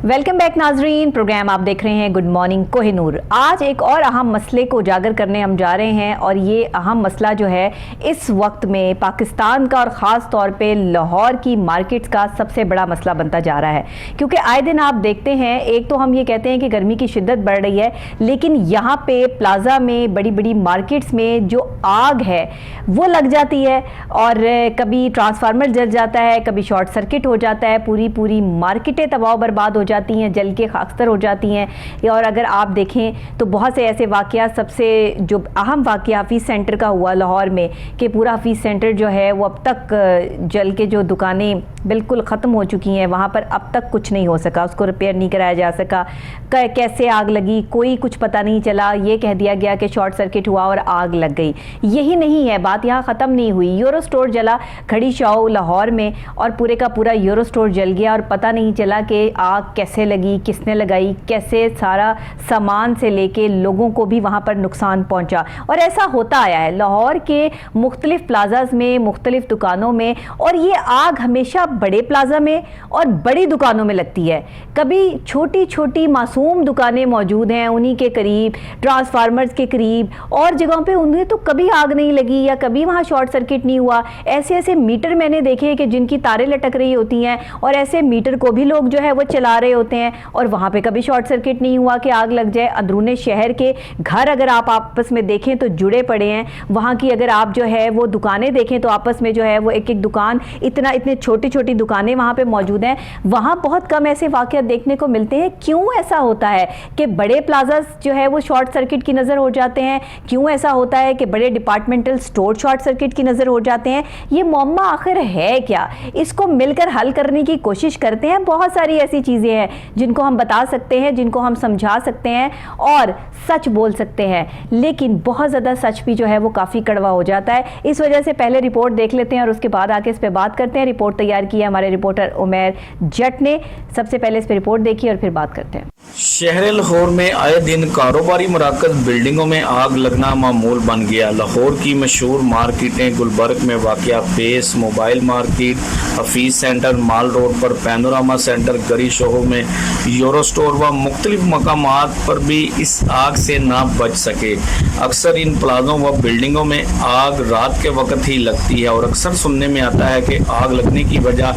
Welcome back नाजरीन, programme आप देख रहे हैं गुड मॉर्निंग कोहिनूर। आज एक और अहम मसले को उजागर करने हम जा रहे हैं और ये अहम मसला जो है इस वक्त में पाकिस्तान का और ख़ास तौर पे लाहौर की मार्केट्स का सबसे बड़ा मसला बनता जा रहा है। क्योंकि आए दिन आप देखते हैं, एक तो हम ये कहते हैं कि गर्मी की शिद्दत बढ़ रही है, लेकिन यहाँ पे प्लाजा में बड़ी बड़ी मार्केट्स में जो आग है वो लग जाती है और कभी ट्रांसफार्मर जल जाता है, कभी शॉर्ट सर्किट हो जाता है, पूरी मार्केटें तबाह बर्बाद हो जाती हैं, जल के खाकस्तर हो जाती हैं। और अगर आप देखें तो बहुत से ऐसे वाक़यात, सबसे जो अहम वाक़या हफीज़ सेंटर का हुआ लाहौर में कि पूरा हफीज़ सेंटर जो है वो अब तक जल के जो दुकानें बिल्कुल ख़त्म हो चुकी हैं, वहाँ पर अब तक कुछ नहीं हो सका, उसको रिपेयर नहीं कराया जा सका। कैसे आग लगी कोई कुछ पता नहीं चला, ये कह दिया गया कि शॉर्ट सर्किट हुआ और आग लग गई। यही नहीं है बात, यहाँ ख़त्म नहीं हुई। यूरो स्टोर जला खड़ी शाओ लाहौर में और पूरे का पूरा यूरो स्टोर जल गया और पता नहीं चला कि आग कैसे लगी, किसने लगाई, कैसे सारा सामान से लेके लोगों को भी वहाँ पर नुकसान पहुँचा। और ऐसा होता आया है लाहौर के मुख्तलिफ प्लाजाज में, मुख्तलिफ दुकानों में, और ये आग हमेशा बड़े प्लाजा में और बड़ी दुकानों में लगती है। कभी छोटी छोटी मासूम दुकानें मौजूद हैं उन्हीं के करीब, ट्रांसफार्मर्स के करीब, और जगहों पे उन्हें तो कभी आग नहीं लगी या कभी वहाँ शॉर्ट सर्किट नहीं हुआ। ऐसे ऐसे मीटर मैंने देखे कि जिनकी तारें लटक रही होती हैं और ऐसे मीटर को भी लोग जो है वो चला रहे होते हैं और वहाँ पे कभी शॉर्ट सर्किट नहीं हुआ कि आग लग जाए। अंदरूने शहर के घर अगर आप आपस में देखें तो जुड़े पड़े हैं, वहाँ की अगर आप जो है वो दुकानें देखें तो आपस में जो है वो एक एक दुकान, इतने छोटी छोटी दुकानें वहाँ पे मौजूद हैं। वहाँ बहुत कम ऐसे वाक़यात देखने को मिलते हैं। क्यों ऐसा होता है कि बड़े प्लाजा जो है वो शॉर्ट सर्किट की नज़र हो जाते हैं? क्यों ऐसा होता है कि बड़े डिपार्टमेंटल स्टोर शॉर्ट सर्किट की नज़र हो जाते हैं? ये मुअम्मा आखिर है क्या? इसको मिलकर हल करने की कोशिश करते हैं। बहुत सारी ऐसी चीज़ें हैं जिनको हम बता सकते हैं, जिनको हम समझा सकते हैं और सच बोल सकते हैं, लेकिन बहुत ज़्यादा सच भी जो है वो काफ़ी कड़वा हो जाता है। इस वजह से पहले रिपोर्ट देख लेते हैं और उसके बाद आके इस पर बात करते हैं। रिपोर्ट तैयार की है हमारे रिपोर्टर उमैर जट ने। सबसे पहले इस पर रिपोर्ट देखी और फिर बात करते हैं। शहर लाहौर में आए दिन कारोबारी मराकज़ बिल्डिंगों में आग लगना मामूल बन गया। लाहौर की मशहूर मार्केटें गुलबर्ग में वाक़या Pace mobile market, Hafeez centre, Mall Road पर पैनोरामा सेंटर, गरी शोहो में यूरो स्टोर व मुख्तलिफ मकामात पर भी इस आग से ना बच सके। अक्सर इन प्लाजों व बिल्डिंगों में आग रात के वक्त ही लगती है और अक्सर सुनने में आता है कि आग लगने की वजह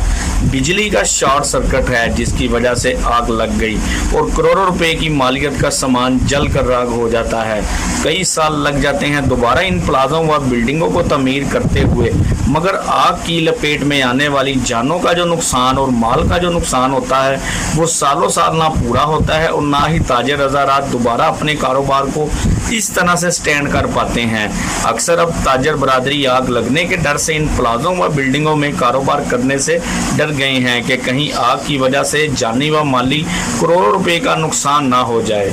बिजली का शॉर्ट सर्किट है, जिसकी वजह से आग लग गई और करोड़ों रुपए की मालियत का सामान जल कर राख हो जाता है। कई साल लग जाते हैं दोबारा इन प्लाजों व बिल्डिंगों को तमीर करते हुए, मगर आग की लपेट में आने वाली जानों का जो नुकसान और माल का जो नुकसान होता है वो सालों साल ना पूरा होता है और ना ही ताजिर हज़ारात दोबारा अपने कारोबार को इस तरह से स्टैंड कर पाते हैं। अक्सर अब ताजर बरादरी आग लगने के डर से इन प्लाजों व बिल्डिंगों में कारोबार करने से डर गए हैं कि कहीं आग की वजह से जानी व माली करोड़ों रुपए का नुकसान ना हो जाए।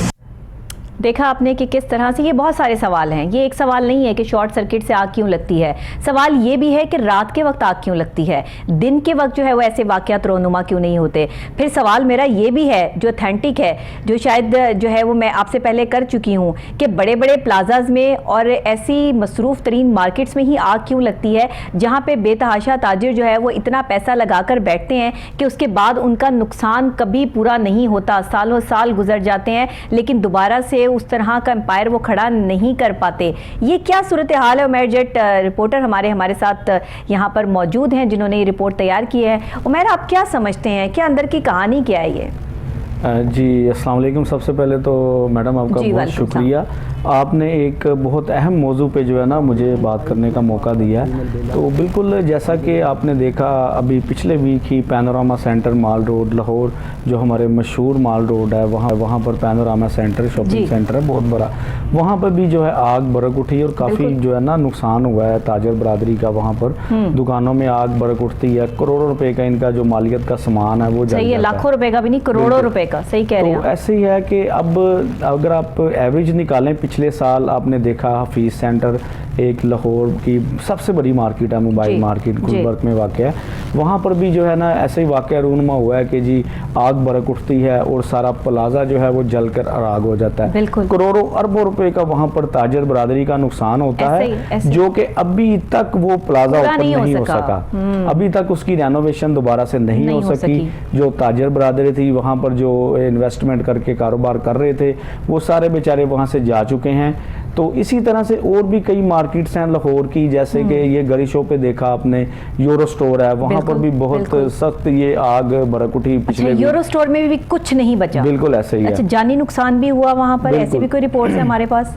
देखा आपने कि किस तरह से ये बहुत सारे सवाल हैं। ये एक सवाल नहीं है कि शॉर्ट सर्किट से आग क्यों लगती है, सवाल ये भी है कि रात के वक्त आग क्यों लगती है, दिन के वक्त जो है वो ऐसे वाक़यात रोनुमा क्यों नहीं होते। फिर सवाल मेरा ये भी है जो ऑथेंटिक है, जो शायद जो है वो मैं आपसे पहले कर चुकी हूँ, कि बड़े बड़े प्लाजाज में और ऐसी मसरूफ़ तरीन मार्केट्स में ही आग क्यों लगती है जहाँ पर बेतहाशा ताजिर जो है वो इतना पैसा लगा कर बैठते हैं कि उसके बाद उनका नुकसान कभी पूरा नहीं होता। सालों साल गुजर जाते हैं लेकिन दोबारा से उस तरह का एम्पायर वो खड़ा नहीं कर पाते। ये क्या सूरत हाल है? उमैर जट रिपोर्टर हमारे साथ यहाँ पर मौजूद हैं जिन्होंने ये रिपोर्ट तैयार की है। उमैर, आप क्या समझते हैं, क्या अंदर की कहानी क्या है ये? जी अस्सलाम वालेकुम। सबसे पहले तो मैडम आपका बहुत शुक्रिया, आपने एक बहुत अहम मौजू पे जो है ना मुझे बात करने का मौका दिया है। तो बिल्कुल जैसा कि आपने देखा अभी पिछले वीक ही panorama centre Mall road Lahore, जो हमारे मशहूर माल रोड है, वहाँ पर पैनोरामा सेंटर शॉपिंग सेंटर है बहुत बड़ा, वहाँ पर भी जो है आग भड़क उठी और काफ़ी जो है ना नुकसान हुआ है ताजर बरादरी का। वहाँ पर दुकानों में आग भड़क उठती है, करोड़ों रुपए का इनका जो मालियत का सामान है वो जल जाता है। लाखों रुपए का भी नहीं, करोड़ों रुपए का। सही कह रहे हैं। तो ऐसे ही है कि अब अगर आप एवरेज निकालें पिछले साल आपने देखा हफीज़ सेंटर एक लाहौर की सबसे बड़ी मार्केट है, मोबाइल मार्केट गुलबर्ग में वाक़ है, वहाँ पर भी जो है ना ऐसे ही वाक़या रूनुमा हुआ है कि जी आग भड़क उठती है और सारा प्लाजा जो है वो जलकर आग हो जाता है। करोड़ों अरबों रुपए का वहाँ पर ताजर बरादरी का नुकसान होता है, जो कि अभी तक वो प्लाजा ओपन नहीं हो सका। अभी तक उसकी रेनोवेशन दोबारा से नहीं हो सकी। जो ताजर बरादरी थी वहाँ पर जो इन्वेस्टमेंट करके कारोबार कर रहे थे वो सारे बेचारे वहाँ से जा चुके हैं। तो इसी तरह से और भी कई मार्केट्स हैं लाहौर की, जैसे कि ये गरी शो पे देखा आपने, यूरो स्टोर है, वहाँ पर भी बहुत सख्त ये आग भड़क उठी। पिछले यूरो स्टोर में भी कुछ नहीं बचा, बिल्कुल ऐसे ही है। अच्छा, जानी नुकसान भी हुआ वहाँ पर? ऐसी भी कोई रिपोर्ट है हमारे पास?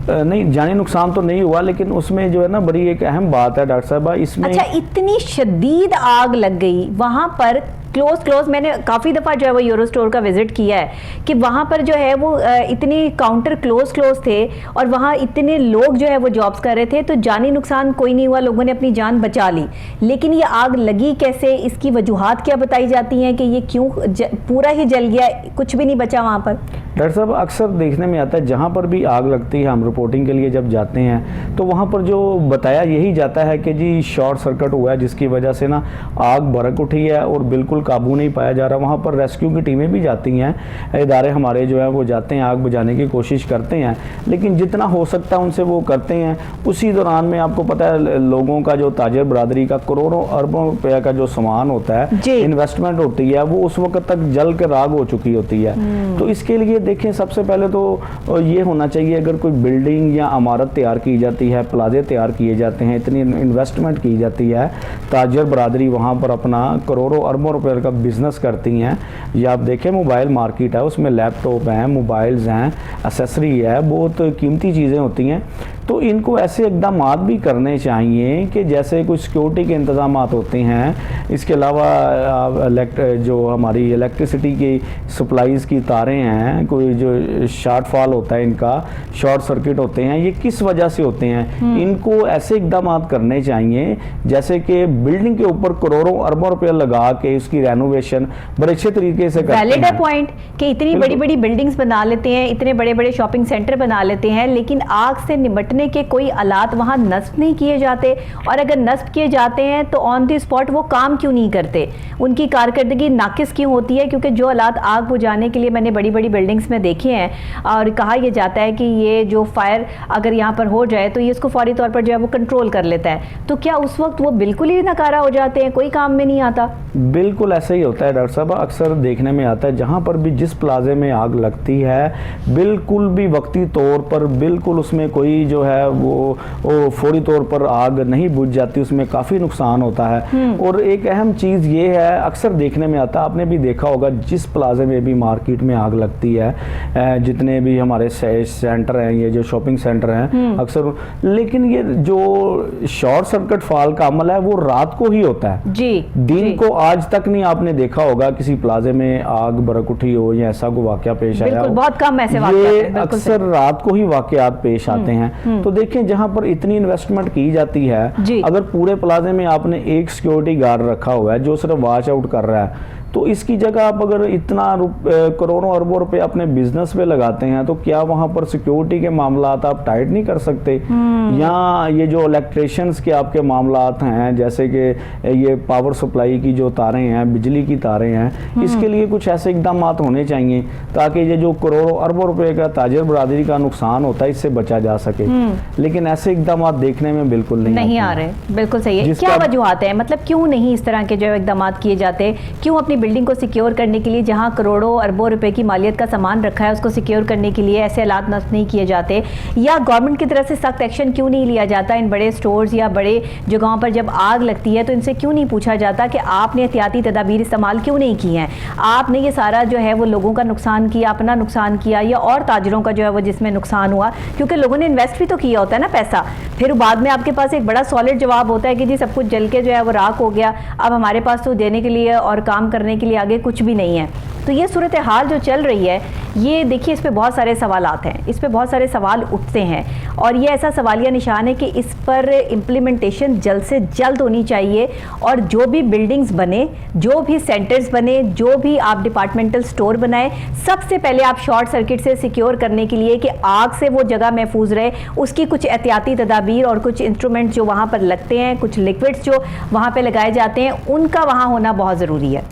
नहीं, जानी नुकसान तो नहीं हुआ, लेकिन उसमें जो है ना बड़ी एक अहम बात है डॉक्टर साहब इसमें। अच्छा, इतनी शदीद आग लग गई वहाँ पर, क्लोज मैंने काफ़ी दफ़ा जो है वो यूरो स्टोर का विजिट किया है कि वहाँ पर जो है वो इतने काउंटर क्लोज थे और वहाँ इतने लोग जो है वो जॉब्स कर रहे थे, तो जानी नुकसान कोई नहीं हुआ, लोगों ने अपनी जान बचा ली। लेकिन ये आग लगी कैसे, इसकी वजूहात क्या बताई जाती हैं कि ये क्यों पूरा ही जल गया, कुछ भी नहीं बचा वहाँ पर? डॉक्टर साहब अक्सर देखने में आता है जहाँ पर भी आग लगती है, हम रिपोर्टिंग के लिए जब जाते हैं तो वहाँ पर जो बताया यही जाता है कि जी शॉर्ट सर्किट हुआ है जिसकी वजह से ना आग भड़क उठी है और बिल्कुल काबू नहीं पाया जा रहा। वहाँ पर रेस्क्यू की टीमें भी जाती हैं, इदारे हमारे जो है वो जाते हैं, आग बुझाने की कोशिश करते हैं, लेकिन जितना हो सकता है उनसे वो करते हैं। उसी दौरान में आपको पता है लोगों का जो ताजर बरादरी का करोड़ों अरबों रुपये का जो सामान होता है, इन्वेस्टमेंट होती है, वो उस वक्त तक जल कर आग हो चुकी होती है। तो इसके लिए देखें, सबसे पहले तो ये होना चाहिए, अगर कोई बिल्डिंग या इमारत तैयार की जाती है, प्लाजे तैयार किए जाते हैं, इतनी इन्वेस्टमेंट की जाती है, ताजर बरादरी वहाँ पर अपना करोड़ों अरबों रुपए का बिजनेस करती हैं। या आप देखें मोबाइल मार्केट है, उसमें लैपटॉप हैं, मोबाइल्स हैं, एसेसरी है, बहुत कीमती चीज़ें होती हैं। तो इनको ऐसे इकदाम भी करने चाहिए कि जैसे कुछ सिक्योरिटी के इंतजाम होते हैं, इसके अलावा जो हमारी इलेक्ट्रिसिटी की सप्लाईज़ की तारें हैं, कोई जो शॉर्टफॉल होता है, इनका शॉर्ट सर्किट होते हैं, ये किस वजह से होते हैं, इनको ऐसे इकदाम करने चाहिए जैसे कि बिल्डिंग के ऊपर करोड़ों अरबों रुपये लगा के उसकी रेनोवेशन बड़े अच्छे तरीके से करते हैं। वैलिड है पॉइंट कि इतनी बड़ी बड़ी बिल्डिंग्स बना लेते हैं, इतने बड़े बड़े शॉपिंग सेंटर बना लेते हैं, लेकिन आग से निपटने के कोई आलात वहां नस्ब नहीं किए जाते, और अगर नस्ब किए जाते हैं तो ऑन द स्पॉट वो काम क्यों नहीं करते, उनकी कारकर्दगी नाकिस क्यों होती है? क्योंकि जो आलात आग बुझाने के लिए मैंने बड़ी बड़ी बिल्डिंग्स में देखे हैं और कहा यह जाता है कि ये जो फायर अगर यहाँ पर हो जाए तो ये इसको फौरी तौर पर जो है वो कंट्रोल कर लेता है, तो क्या उस वक्त वो बिल्कुल ही नकारा हो जाते हैं, कोई काम में नहीं आता? बिल्कुल ऐसा ही होता है डॉक्टर साहब, अक्सर देखने में आता है जहाँ पर भी जिस प्लाजे में आग लगती है, बिल्कुल भी वक्ती तौर पर बिल्कुल उसमें कोई जो है वो फौरी तौर पर आग नहीं बुझ जाती, उसमें काफ़ी नुकसान होता है। और एक अहम चीज़ ये है, अक्सर देखने में आता है, आपने भी देखा होगा, जिस प्लाजे में भी मार्केट में आग लगती है, जितने भी हमारे सेंटर हैं, ये जो शॉपिंग सेंटर हैं अक्सर, लेकिन ये जो शॉर्ट सर्किट फॉल का अमल है वो रात को ही होता है जी, दिन को आज तक नहीं आपने देखा होगा किसी प्लाजे में आग भड़क उठी हो या ऐसा कोई वाकया पेश आया हो। बहुत कम ऐसे वाकयात अक्सर रात को ही वाकयात पेश आते हैं। तो देखें जहां पर इतनी इन्वेस्टमेंट की जाती है, अगर पूरे प्लाजे में आपने एक सिक्योरिटी गार्ड रखा हुआ है जो सिर्फ वॉच आउट कर रहा है, तो इसकी जगह आप अगर इतना करोड़ों अरबों रुपए अपने बिजनेस पे लगाते हैं तो क्या वहां पर सिक्योरिटी के मामलात आप टाइट नहीं कर सकते? या ये जो इलेक्ट्रिशियंस के आपके मामलात हैं, जैसे कि ये पावर सप्लाई की जो तारें हैं, बिजली की तारें हैं, इसके लिए कुछ ऐसे इकदाम होने चाहिए ताकि ये जो करोड़ों अरबों रुपए का ताजर बरादरी का नुकसान होता है इससे बचा जा सके। लेकिन ऐसे इकदाम देखने में बिल्कुल नहीं आ रहे। बिल्कुल सही है। क्या वजूहात है, मतलब क्यों नहीं इस तरह के जो इकदाम किए जाते? क्यों अपनी बिल्डिंग को सिक्योर करने के लिए, जहां करोड़ों अरबों रुपए की मालियत का सामान रखा है, उसको सिक्योर करने के लिए ऐसे हालात नस्ब नहीं किए जाते? या गवर्नमेंट की तरफ से सख्त एक्शन क्यों नहीं लिया जाता इन बड़े स्टोर्स या बड़े जगहों पर जब आग लगती है तो इनसे क्यों नहीं पूछा जाता कि आपने एहतियाती तदाबीर इस्तेमाल क्यों नहीं की हैं? आपने ये सारा जो है वो लोगों का नुकसान किया, अपना नुकसान किया, या और ताजरों का जो है वो जिसमें नुकसान हुआ, क्योंकि लोगों ने इन्वेस्ट भी तो किया होता है ना पैसा। फिर बाद में आपके पास एक बड़ा सॉलिड जवाब होता है कि जी सब कुछ जल के जो है वो राख हो गया, अब हमारे पास तो देने के लिए और काम करने के लिए आगे कुछ भी नहीं है। तो ये सूरत हाल जो चल रही है, ये देखिए, इस पे बहुत सारे सवालात हैं, इस पे बहुत सारे सवाल उठते हैं और ये ऐसा सवालिया निशान है कि इस पर इम्प्लीमेंटेशन जल्द से जल्द होनी चाहिए। और जो भी बिल्डिंग्स बने, जो भी सेंटर्स बने, जो भी आप डिपार्टमेंटल स्टोर बनाए, सबसे पहले आप शॉर्ट सर्किट से सिक्योर करने के लिए कि आग से वो जगह महफूज रहे, उसकी कुछ एहतियाती तदाबीर और कुछ इंस्ट्रूमेंट्स जो वहाँ पर लगते हैं, कुछ लिक्विड्स जो वहाँ पे लगाए जाते हैं, उनका वहाँ होना बहुत ज़रूरी है।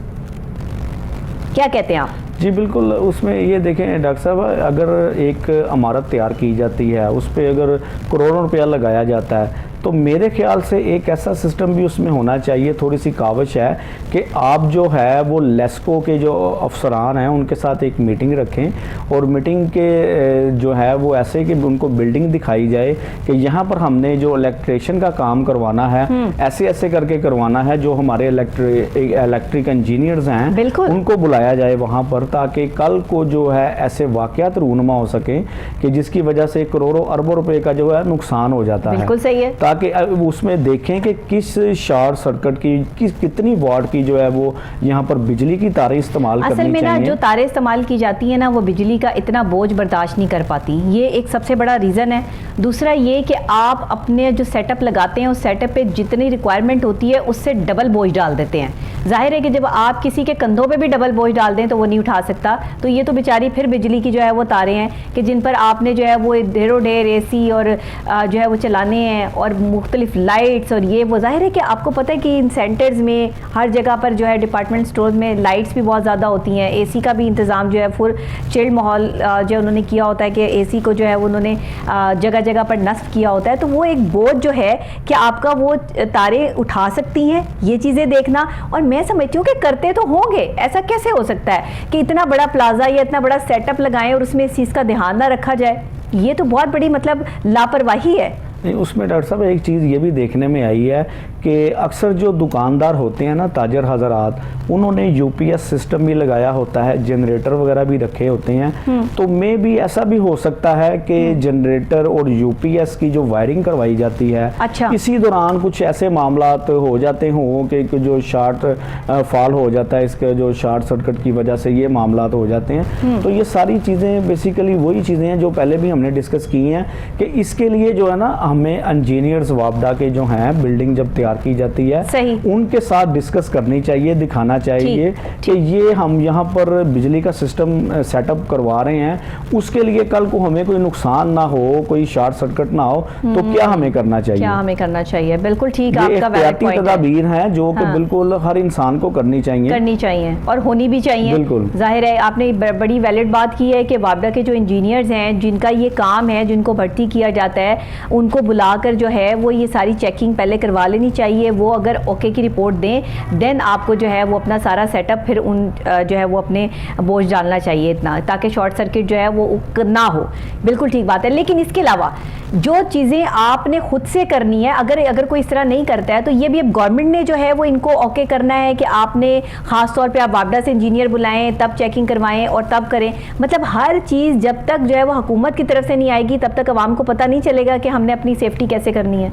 क्या कहते हैं आप? जी बिल्कुल, उसमें ये देखें डॉक्टर साहब, अगर एक इमारत तैयार की जाती है, उस पर अगर करोड़ों रुपया लगाया जाता है, तो मेरे ख्याल से एक ऐसा सिस्टम भी उसमें होना चाहिए। थोड़ी सी काविश है कि आप जो है वो लेस्को के जो अफसरान हैं उनके साथ एक मीटिंग रखें और मीटिंग के जो है वो ऐसे कि उनको बिल्डिंग दिखाई जाए कि यहाँ पर हमने जो इलेक्ट्रिशियन का काम करवाना है, ऐसे ऐसे करके करवाना है। जो हमारे इलेक्ट्रिक इंजीनियर्स हैं उनको बुलाया जाए वहाँ पर, ताकि कल को जो है ऐसे वाक़यात रूनुमा हो सके कि जिसकी वजह से करोड़ों अरबों रुपए का जो है नुकसान हो जाता है। बिल्कुल सही है। ताकि उसमें देखें कि किस शॉर्ट सर्किट की कितनी वाट की जो है वो यहाँ पर बिजली की तारें इस्तेमाल करनी चाहिए। असल में ना जो तारें इस्तेमाल की जाती हैं ना, वो बिजली का इतना बोझ बर्दाश्त नहीं कर पाती, ये एक सबसे बड़ा रीज़न है। दूसरा ये कि आप अपने जो सेटअप लगाते हैं उस सेटअप पे जितनी रिक्वायरमेंट होती है उससे डबल बोझ डाल देते हैं। जाहिर है कि जब आप किसी के कंधों पे भी डबल बोझ डाल दें तो वो नहीं उठा सकता। तो ये तो बेचारी फिर बिजली की जो है वो तारें हैं कि जिन पर आपने जो है वो ढेरों ढेर AC और जो है वो चलाने हैं और मुख्तलिफ लाइट्स और ये वो। जाहिर है कि आपको पता है कि इन सेंटर्स में हर जगह पर जो है डिपार्टमेंट स्टोर में लाइट्स भी बहुत ज़्यादा होती हैं, AC का भी इंतज़ाम जो है फुल चिल्ड माहौल जो उन्होंने किया होता है कि AC को जो है उन्होंने जगह जगह पर नस्ब किया होता है। तो वो एक बोझ जो है कि आपका वो तारें उठा सकती हैं, ये चीज़ें देखना। और मैं समझती हूँ कि करते तो होंगे, ऐसा कैसे हो सकता है कि इतना बड़ा प्लाजा या इतना बड़ा सेटअप लगाएं और उसमें इस चीज़ का ध्यान ना रखा जाए। ये तो बहुत बड़ी मतलब लापरवाही है। नहीं, उसमें डॉक्टर साहब एक चीज़ ये भी देखने में आई है कि अक्सर जो दुकानदार होते हैं ना, ताजर हजरात, उन्होंने UPS सिस्टम भी लगाया होता है, जनरेटर वगैरह भी रखे होते हैं। तो मे भी ऐसा भी हो सकता है कि जनरेटर और UPS की जो वायरिंग करवाई जाती है, अच्छा, इसी दौरान कुछ ऐसे मामला हो जाते हों कि जो शार्ट फॉल हो जाता है, इसके जो शॉर्ट सर्किट की वजह से ये मामला हो जाते हैं। तो ये सारी चीज़ें बेसिकली वही चीज़ें हैं जो पहले भी हमने डिस्कस की हैं कि इसके लिए जो है ना हमें इंजीनियर्स वापडा के जो हैं, बिल्डिंग जब तैयार की जाती है सही, उनके साथ डिस्कस करनी चाहिए, दिखाना चाहिए कि ये हम यहाँ पर बिजली का सिस्टम सेटअप करवा रहे हैं, उसके लिए कल को हमें कोई नुकसान ना हो, कोई शॉर्ट सर्किट ना हो, तो क्या हमें करना चाहिए, क्या हमें करना चाहिए। बिल्कुल ठीक, आपका वैलिड पॉइंट है। तदाबीर है जो कि बिल्कुल हर इंसान को करनी चाहिए और होनी भी चाहिए। बिल्कुल जाहिर है आपने बड़ी वैलिड बात की है कि वापडा के जो इंजीनियर्स हैं, जिनका ये काम है, जिनको भर्ती किया जाता है, उनको बुलाकर जो है वो ये सारी चेकिंग पहले करवा लेनी चाहिए। वो अगर ओके की रिपोर्ट दें, देन आपको जो है वो अपना सारा सेटअप फिर जो है वो अपने बोझ डालना चाहिए इतना, ताकि शॉर्ट सर्किट जो है वो ना हो। बिल्कुल ठीक बात है। लेकिन इसके अलावा जो चीज़ें आपने खुद से करनी है, अगर कोई इस तरह नहीं करता है, तो ये भी अब गवर्नमेंट ने जो है वो इनको ओके करना है कि आपने ख़ास तौर पे आप वापडा से इंजीनियर बुलाएं, तब चेकिंग करवाएं और तब करें। मतलब हर चीज़ जब तक जो है वो हुकूमत की तरफ से नहीं आएगी, तब तक आवाम को पता नहीं चलेगा कि हमने अपनी सेफ्टी कैसे करनी है,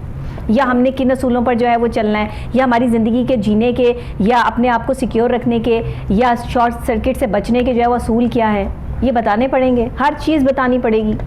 या हमने किन असूलों पर जो है वो चलना है, या हमारी ज़िंदगी के जीने के या अपने आप को सिक्योर रखने के या शॉर्ट सर्किट से बचने के जो है वो असूल क्या है, ये बताने पड़ेंगे, हर चीज़ बतानी पड़ेगी।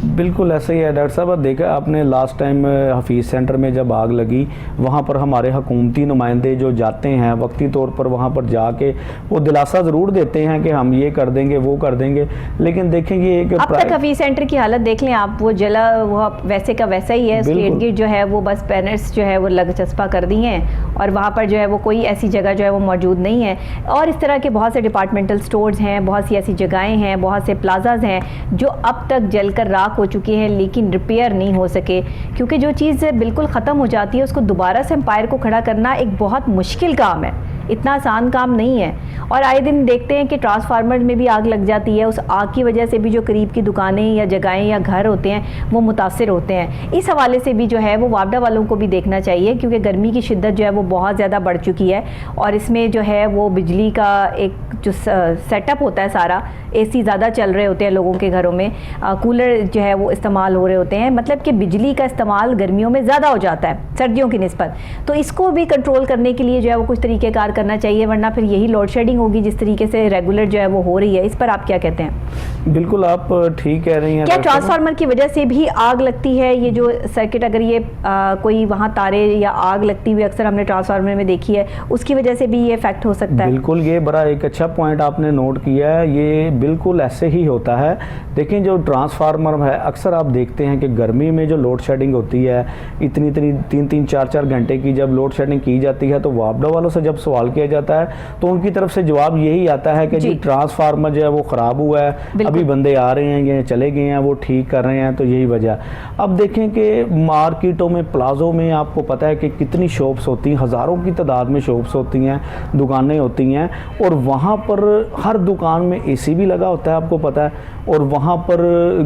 बिल्कुल ऐसा ही है डॉक्टर साहब। देखा आपने लास्ट टाइम हफीज़ सेंटर में जब आग लगी, वहाँ पर हमारे हुकूमती नुमाइंदे जो जाते हैं वक्ती तौर पर, वहाँ पर जाके वो दिलासा ज़रूर देते हैं कि हम ये कर देंगे वो कर देंगे, लेकिन देखेंगे एक अब तक हफीज़ सेंटर की हालत देख लें आप, वो जला वो वैसे का वैसा ही है। गेट गेट जो है वो बस पैनल्स जो है वो लग चस्पा कर दी हैं और वहाँ पर जो है वो कोई ऐसी जगह जो है वो मौजूद नहीं है। और इस तरह के बहुत से डिपार्टमेंटल स्टोर्स हैं, बहुत सी ऐसी जगहें हैं, बहुत से प्लाजाज हैं जो अब तक जलकर राख हो चुके हैं, लेकिन रिपेयर नहीं हो सके, क्योंकि जो चीज़ बिल्कुल ख़त्म हो जाती है उसको दोबारा से एम्पायर को खड़ा करना एक बहुत मुश्किल काम है, इतना आसान काम नहीं है। और आए दिन देखते हैं कि ट्रांसफार्मर में भी आग लग जाती है, उस आग की वजह से भी जो करीब की दुकानें या जगहें या घर होते हैं वो मुतासिर होते हैं। इस हवाले से भी जो है वो वापडा वालों को भी देखना चाहिए, क्योंकि गर्मी की शिद्दत जो है वो बहुत ज़्यादा बढ़ चुकी है और इसमें जो है वो बिजली का एक जो सेटअप होता है सारा, AC ज़्यादा चल रहे होते हैं लोगों के घरों में, कूलर जो है वो इस्तेमाल हो रहे होते हैं, मतलब कि बिजली का इस्तेमाल गर्मियों में ज़्यादा हो जाता है सर्दियों की निस्बत। तो इसको भी कंट्रोल करने के लिए जो है वो कुछ तरीक़ेकार करना चाहिए, वरना फिर यही लोड शेडिंग होगी जिस तरीके से रेगुलर जो है वो हो रही है। इस पर आप क्या कहते हैं? बिल्कुल आप ठीक कह रही हैं। क्या ट्रांसफार्मर की वजह से भी आग लगती है? ये जो सर्किट, अगर ये कोई वहाँ तारे या आग लगती हुई अक्सर हमने ट्रांसफार्मर में देखी है, उसकी वजह से भी ये इफेक्ट हो सकता है? बिल्कुल, ये बड़ा एक अच्छा पॉइंट आपने नोट किया है। ये बिल्कुल ऐसे ही होता है। देखें, जो ट्रांसफार्मर है, अक्सर आप देखते हैं कि गर्मी में जो लोड शेडिंग होती है, इतनी 3-3, 4-4 घंटे की जब लोड शेडिंग की जाती है, तो वापडा वालों से जब सवाल किया जाता है तो उनकी तरफ से जवाब यही आता है कि जी ट्रांसफार्मर जो है वो ख़राब हुआ है, अभी बंदे आ रहे हैं, ये चले गए हैं, वो ठीक कर रहे हैं, तो यही वजह। अब देखें कि मार्केटों में, प्लाजों में आपको पता है कि कितनी शॉप्स होती हैं, हज़ारों की तादाद में शॉप्स होती हैं, दुकानें होती हैं, और वहाँ पर हर दुकान में एसी भी लगा होता है, आपको पता है, और वहाँ पर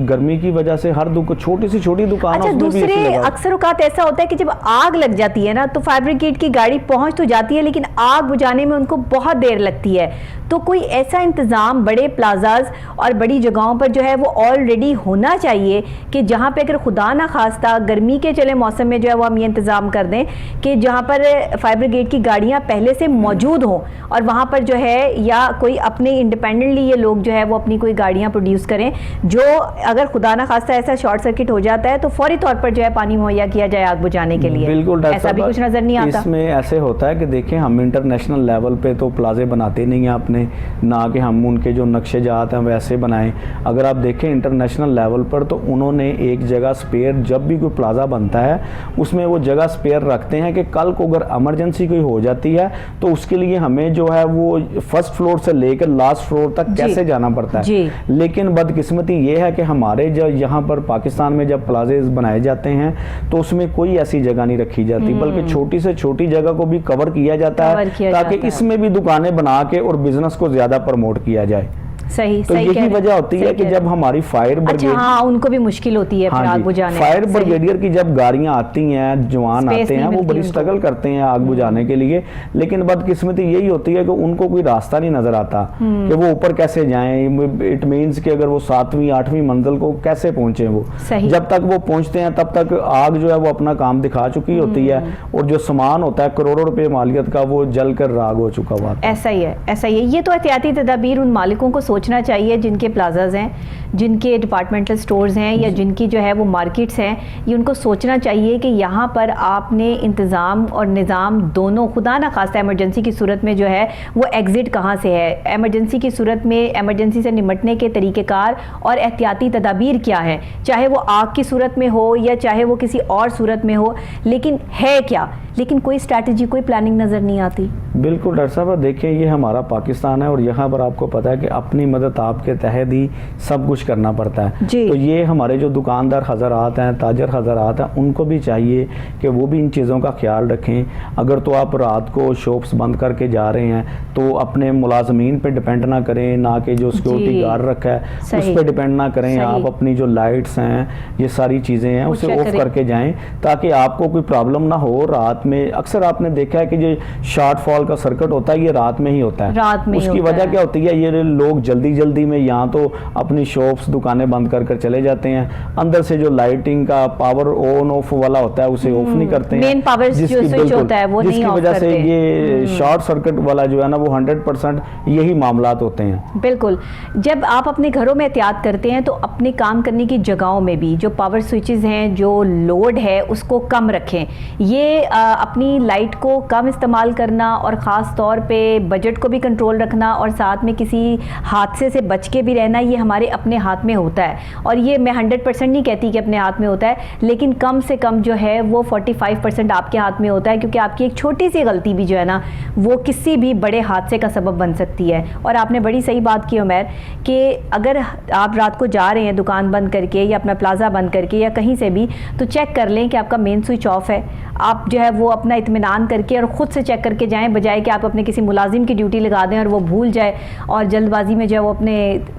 गर्मी की वजह से हर छोटी सी छोटी दुकानों अच्छा, दूसरे अक्सर औकात ऐसा होता है कि जब आग लग जाती है ना, तो फायर ब्रिगेड की गाड़ी पहुंच तो जाती है, लेकिन आग बुझाने में उनको बहुत देर लगती है। तो कोई ऐसा इंतज़ाम बड़े प्लाजाज और बड़ी जगहों पर जो है वो ऑलरेडी होना चाहिए कि जहाँ पे अगर खुदा ना खास्ता गर्मी के चले मौसम में जो है वो हम ये इंतज़ाम कर दें कि जहाँ पर फायर ब्रिगेड की गाड़ियाँ पहले से मौजूद हों, और वहाँ पर जो है या कोई अपने इंडिपेंडेंटली ये लोग जो है वो अपनी कोई गाड़ियाँ प्रोड्यूस करें, जो अगर खुदा ना खास्ता ऐसा शॉर्ट सर्किट हो जाता है तो फौरी तौर पर जो है पानी मुहैया किया जाए आग बुझाने के लिए। बिल्कुल, ऐसा भी कुछ नजर नहीं आता। इसमें ऐसे होता है कि देखें, हम इंटरनेशनल लेवल पे तो प्लाजे बनाते नहीं हैं अपने, ना कि हम उनके जो नक्शे जात हैं वैसे बनाएं। अगर आप देखें इंटरनेशनल लेवल पर, तो उन्होंने एक जगह स्पेयर, जब भी कोई प्लाजा बनता है उसमें वो जगह स्पेयर रखते हैं कि कल को अगर इमरजेंसी कोई हो जाती है तो उसके लिए हमें जो है वो फर्स्ट फ्लोर से लेकर लास्ट फ्लोर तक कैसे जाना पड़ता है। लेकिन बदकिस्मती ये है कि हमारे जो यहाँ पर पाकिस्तान में जब प्लाजे बनाए जाते हैं तो उसमें कोई ऐसी जगह नहीं रखी जाती, बल्कि छोटी से छोटी जगह को भी कवर किया जाता है ताकि इसमें भी दुकानें बना के और बिजनेस को ज्यादा प्रमोट किया जाए। सही, तो यही वजह होती है कि जब हमारी फायर ब्रिगेड, अच्छा, हाँ, उनको भी मुश्किल होती है आग बुझाने। फायर ब्रिगेडियर की जब गाड़ियां आती हैं, जवान आते हैं, वो बड़ी स्ट्रगल करते हैं आग बुझाने के लिए, लेकिन बदकिस्मती यही होती है कि उनको कोई रास्ता नहीं नजर आता कि वो ऊपर कैसे जाएं। इट मीन्स कि अगर वो 7वीं 8वीं मंजिल को कैसे पहुंचे, वो जब तक वो पहुंचते हैं तब तक आग जो है वो अपना काम दिखा चुकी होती है, और जो सामान होता है करोड़ों रुपए मालियत का, वो जल कर राग हो चुका हुआ। ऐसा ही है, ऐसा ही है। ये तो एहतियाती तदाबीर उन मालिकों को सोचना चाहिए जिनके प्लाजाज हैं, जिनके डिपार्टमेंटल स्टोर्स हैं, या जिनकी जो है वो मार्केट्स हैं। ये उनको सोचना चाहिए कि यहाँ पर आपने इंतज़ाम और निज़ाम दोनों, खुदा ना खास्ता इमरजेंसी की सूरत में जो है वो एग्ज़िट कहाँ से है, इमरजेंसी की सूरत में इमरजेंसी से निमटने के तरीक़ेकार और एहतियाती तदाबीर क्या है, चाहे वो आग की सूरत में हो या चाहे वो किसी और सूरत में हो, लेकिन है क्या, लेकिन कोई स्ट्रैटेजी, कोई प्लानिंग नज़र नहीं आती। बिल्कुल डॉक्टर साहब, देखिए ये हमारा पाकिस्तान है और यहाँ पर आपको पता है कि अपनी मदद आपके तहत ही सब कुछ करना पड़ता है। तो ये हमारे जो दुकानदार हज़रात हैं, ताजर हज़रात हैं, उनको भी चाहिए कि वो भी इन चीज़ों का ख्याल रखें। अगर तो आप रात को शॉप्स बंद करके जा रहे हैं तो अपने मुलाजमीन पे डिपेंड ना करें, ना कि जो सिक्योरिटी गार्ड रखा है उस पर डिपेंड ना करें। आप अपनी जो लाइट्स हैं, ये सारी चीज़ें हैं, उसे ऑफ करके जाएँ ताकि आपको कोई प्रॉब्लम ना हो। रात में अक्सर आपने देखा है कि जो शॉर्ट फॉल का सर्किट होता है ये रात में ही होता है। रात में उसकी वजह क्या होती है, ये लोग जल्दी जल्दी में यहाँ तो अपनी शॉप्स दुकानें बंद कर चले जाते हैं, अंदर से जो लाइटिंग का पावर ऑन ऑफ वाला होता है उसे ऑफ नहीं करते हैं, मेन पावर जो स्विच होता है वो नहीं ऑफ करते, जिसकी वजह से ये शॉर्ट सर्किट वाला जो है ना वो 100% यही मामलात होते हैं। बिल्कुल, जब आप अपने घरों में एहतियात करते हैं तो अपने काम करने की जगहों में भी जो पावर स्विचेस हैं, जो लोड है उसको कम रखें। ये अपनी लाइट को कम इस्तेमाल करना और ख़ास तौर पे बजट को भी कंट्रोल रखना और साथ में किसी हादसे से बच के भी रहना, ये हमारे अपने हाथ में होता है। और ये मैं 100% नहीं कहती कि अपने हाथ में होता है, लेकिन कम से कम जो है वो 45% आपके हाथ में होता है, क्योंकि आपकी एक छोटी सी गलती भी जो है ना वो किसी भी बड़े हादसे का सबब बन सकती है। और आपने बड़ी सही बात की उमर कि अगर आप रात को जा रहे हैं दुकान बंद करके या अपना प्लाजा बंद करके या कहीं से भी, तो चेक कर लें कि आपका मेन स्विच ऑफ है। आप जो है वो अपना इत्मीनान करके और ख़ुद से चेक करके जाएं, बजाय कि आप अपने किसी मुलाजिम की ड्यूटी लगा दें और वो भूल जाए और जल्दबाजी में जो है वो अपने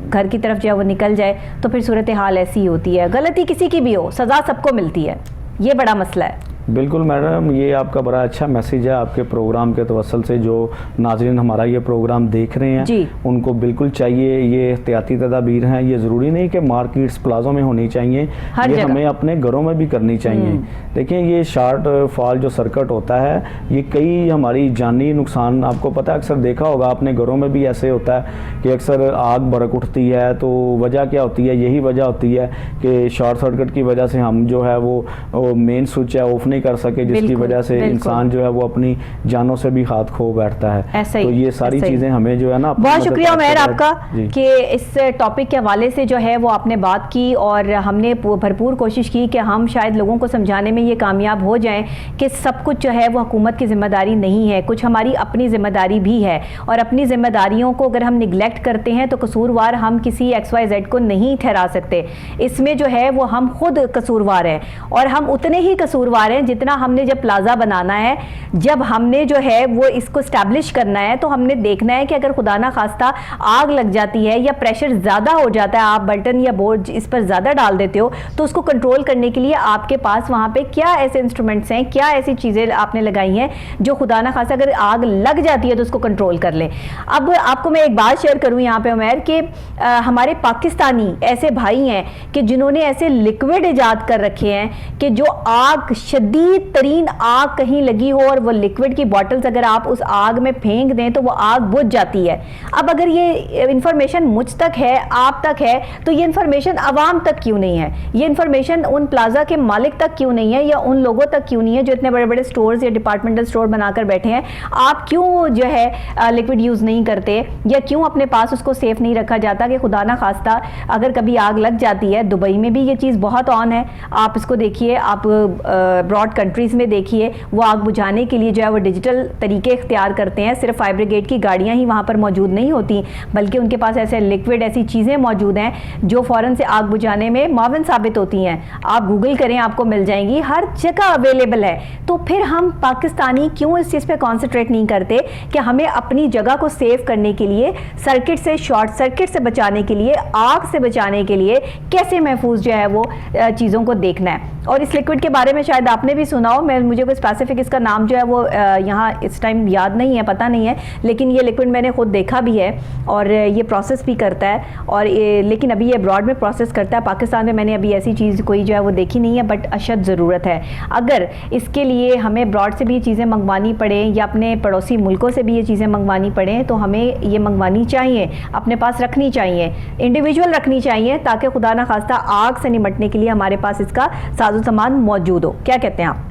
घर की तरफ जो है वो निकल जाए, तो फिर सूरत हाल ऐसी ही होती है। गलती किसी की भी हो, सज़ा सबको मिलती है, ये बड़ा मसला है। बिल्कुल मैडम, ये आपका बड़ा अच्छा मैसेज है आपके प्रोग्राम के तवसल से। जो नाजरीन हमारा ये प्रोग्राम देख रहे हैं उनको बिल्कुल चाहिए, ये एहतियाती तदाबीर हैं, ये ज़रूरी नहीं कि मार्केट्स प्लाजों में होनी चाहिए, ये हमें अपने घरों में भी करनी चाहिए। देखिए ये शार्ट फॉल जो सर्किट होता है ये कई हमारी जानी नुकसान, आपको पता है अक्सर देखा होगा आपने घरों में भी ऐसे होता है कि अक्सर आग भड़क उठती है। तो वजह क्या होती है? यही वजह होती है कि शॉर्ट सर्किट की वजह से हम जो है वो मेन स्विच है ऑफ नहीं कर सके, जिसकी वजह से इंसान जो है वो अपनी जानों से भी हाथ खो बैठता है। तो ये सारी चीज़ें हमें जो है ना, बहुत शुक्रिया उमैर आपका कि इस टॉपिक के हवाले से जो है वो आपने बात की और हमने भरपूर कोशिश की कि हम शायद लोगों को समझाने में ये कामयाब हो जाएं कि सब कुछ जो है वो हुकूमत की जिम्मेदारी नहीं है, कुछ हमारी अपनी जिम्मेदारी भी है और अपनी जिम्मेदारियों को अगर हम निगलेक्ट करते हैं तो कसूरवार हम किसी XYZ को नहीं ठहरा सकते। इसमें जो है वो हम खुद कसूरवार हैं और हम उतने ही कसूरवार हैं जितना हमने जब प्लाजा बनाना है, जब हमने जो है वो इसको स्टैब्लिश करना है तो हमने देखना है कि अगर खुदा ना खास्ता आग लग जाती है या प्रेशर ज़्यादा हो जाता है, आप बटन या बोर्ड इस पर ज़्यादा डाल देते हो, तो उसको कंट्रोल करने के लिए आपके पास वहाँ पे क्या ऐसे इंस्ट्रूमेंट्स हैं, क्या ऐसी चीज़ें आपने लगाई हैं जो खुदा ना खास्ता अगर आग लग जाती है तो उसको कंट्रोल कर ले। अब आपको मैं एक बात शेयर करूँ यहाँ पे उमैर कि हमारे पाकिस्तानी ऐसे भाई हैं कि जिन्होंने ऐसे लिक्विड ईजाद कर रखे हैं कि जो आग, शदीद तरीन आग कहीं लगी हो और वो लिक्विड की बॉटल्स अगर आप उस आग में फेंक दें तो वो आग बुझ जाती है। अब अगर ये इंफॉर्मेशन मुझ तक है, आप तक है, तो ये इंफॉर्मेशन आवाम तक क्यों नहीं है? ये इंफॉर्मेशन उन प्लाजा के मालिक तक क्यों नहीं है या उन लोगों तक क्यों नहीं है जो इतने बड़े बड़े स्टोर्स या डिपार्टमेंटल स्टोर बनाकर बैठे हैं? आप क्यों जो है लिक्विड यूज़ नहीं करते या क्यों अपने पास उसको सेफ नहीं रखा जाता कि खुदा ना खास्ता अगर कभी आग लग जाती है? दुबई में भी ये चीज़ बहुत ऑन है, आप इसको देखिए, आप ब्रॉड कंट्रीज़ में देखिए, वो आग बुझाने के लिए जो है वो डिजिटल तरीके इख्तियार करते हैं। सिर्फ फायर ब्रिगेड की गाड़ियाँ ही वहाँ पर मौजूद नहीं होती बल्कि उनके पास ऐसे लिक्विड, ऐसी चीज़ें मौजूद हैं जो फ़ौरन से आग बुझाने में मावन साबित होती हैं। आप गूगल करें, आपको मिल जाएंगी, हर जगह अवेलेबल है। तो फिर हम पाकिस्तानी क्यों इस चीज़ पे कॉन्सेंट्रेट नहीं करते कि हमें अपनी जगह को सेव करने के लिए, सर्किट से, शॉर्ट सर्किट से बचाने के लिए, आग से बचाने के लिए कैसे महफूज जो है वो चीज़ों को देखना है। और इस लिक्विड के बारे में शायद आपने भी सुना हो, मुझे कोई स्पेसिफिक इसका नाम जो है वो यहाँ इस टाइम याद नहीं है, पता नहीं है, लेकिन ये लिक्विड मैंने खुद देखा भी है और ये प्रोसेस भी करता है और लेकिन अभी ये ब्रॉड में प्रोसेस करता है। पाकिस्तान में मैंने अभी ऐसी चीज़ कोई जो है वो देखी नहीं है, बट अशद ज़रूरत है। अगर इसके लिए हमें ब्रॉड से भी ये चीज़ें मंगवानी पड़े या अपने पड़ोसी मुल्कों से भी ये चीज़ें मंगवानी पड़े तो हमें ये मंगवानी चाहिए, अपने पास रखनी चाहिए, इंडिविजुअल रखनी चाहिए, ताकि खुदा ना खास्ता आग से निपटने के लिए हमारे पास इसका साजो सामान मौजूद हो। क्या कहते हैं आप?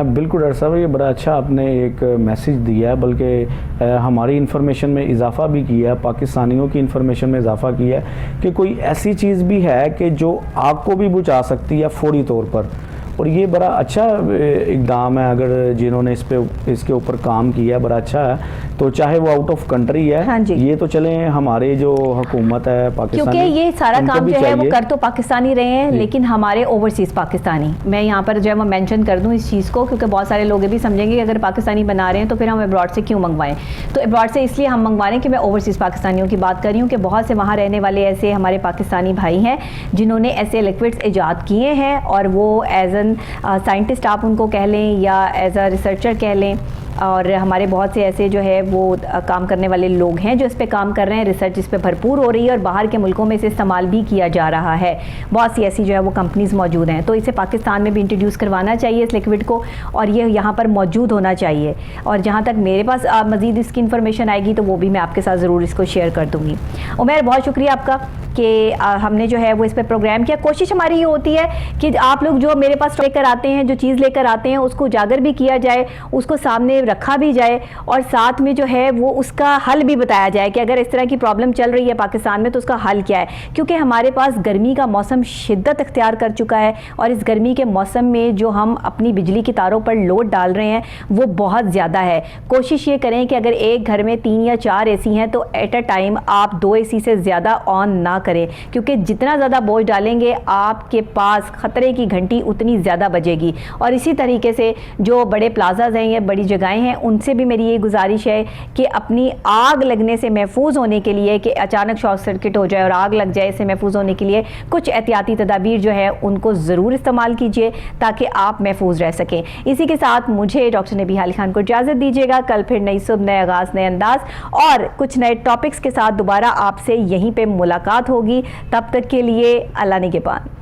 बिल्कुल डॉक्टर साहब, ये बड़ा अच्छा आपने एक मैसेज दिया है, बल्कि हमारी इन्फॉर्मेशन में इजाफ़ा भी किया है, पाकिस्तानियों की इन्फॉर्मेशन में इजाफ़ा किया है कि कोई ऐसी चीज़ भी है कि जो आग को भी बुझा सकती है फौरी तौर पर। और ये बड़ा अच्छा इक़दाम है, अगर जिन्होंने इसके ऊपर काम किया बड़ा अच्छा है। तो चाहे वो आउट ऑफ कंट्री है, हाँ जी, ये तो चले हमारे जो हुकूमत है पाकिस्तान, क्योंकि ये सारा काम जो है वो कर तो पाकिस्तानी रहे हैं लेकिन हमारे ओवरसीज़ पाकिस्तानी, मैं यहाँ पर जो है वो मेंशन कर दूँ इस चीज़ को, क्योंकि बहुत सारे लोग ये भी समझेंगे कि अगर पाकिस्तानी बना रहे हैं तो फिर हम अब्रॉड से क्यों मंगवाएं। तो अब्रॉड से इसलिए हम मंगवा रहे हैं कि मैं ओवरसीज़ पाकिस्तानियों की बात कर रही हूँ कि बहुत से वहाँ रहने वाले ऐसे हमारे पाकिस्तानी भाई हैं जिन्होंने ऐसे लिक्विड्स ईजाद किए हैं और वो एज एन साइंटिस्ट आप उनको कह लें या एज अ रिसर्चर कह लें, और हमारे बहुत से ऐसे जो है वो काम करने वाले लोग हैं जो इस पे काम कर रहे हैं, रिसर्च इस पे भरपूर हो रही है और बाहर के मुल्कों में इसे इस्तेमाल भी किया जा रहा है। बहुत सी ऐसी जो है वो कंपनीज़ मौजूद हैं, तो इसे पाकिस्तान में भी इंट्रोड्यूस करवाना चाहिए इस लिक्विड को, और ये यहाँ पर मौजूद होना चाहिए। और जहाँ तक मेरे पास मज़ीद इसकी इन्फॉर्मेशन आएगी तो वो भी मैं आपके साथ ज़रूर इसको शेयर कर दूँगी। उमैर, बहुत शुक्रिया आपका कि हमने जो है वो इस पर प्रोग्राम किया। कोशिश हमारी ये होती है कि आप लोग जो मेरे पास लेकर आते हैं, जो चीज़ लेकर आते हैं, उसको उजागर भी किया जाए, उसको सामने रखा भी जाए और साथ में जो है वो उसका हल भी बताया जाए कि अगर इस तरह की प्रॉब्लम चल रही है पाकिस्तान में तो उसका हल क्या है। क्योंकि हमारे पास गर्मी का मौसम शिद्दत इख्तियार कर चुका है और इस गर्मी के मौसम में जो हम अपनी बिजली की तारों पर लोड डाल रहे हैं वो बहुत ज़्यादा है। कोशिश ये करें कि अगर एक घर में 3 या 4 एसी हैं तो एट अ टाइम आप 2 एसी से ज़्यादा ऑन ना करें, क्योंकि जितना ज़्यादा बोझ डालेंगे आपके पास ख़तरे की घंटी उतनी ज़्यादा बजेगी। और इसी तरीके से जो बड़े प्लाजाज हैं या बड़ी जगहें आए हैं उनसे भी मेरी ये गुजारिश है कि अपनी आग लगने से महफूज होने के लिए, कि अचानक शॉर्ट सर्किट हो जाए और आग लग जाए, इससे महफूज होने के लिए कुछ एहतियाती तदाबीर जो है उनको ज़रूर इस्तेमाल कीजिए ताकि आप महफूज रह सकें। इसी के साथ मुझे डॉक्टर नबी हाली खान को इजाज़त दीजिएगा। कल फिर नई सुबह, नए आगाज़, नए अंदाज और कुछ नए टॉपिक्स के साथ दोबारा आपसे यहीं पे मुलाकात होगी। तब तक के लिए अल्लाह निगहबान।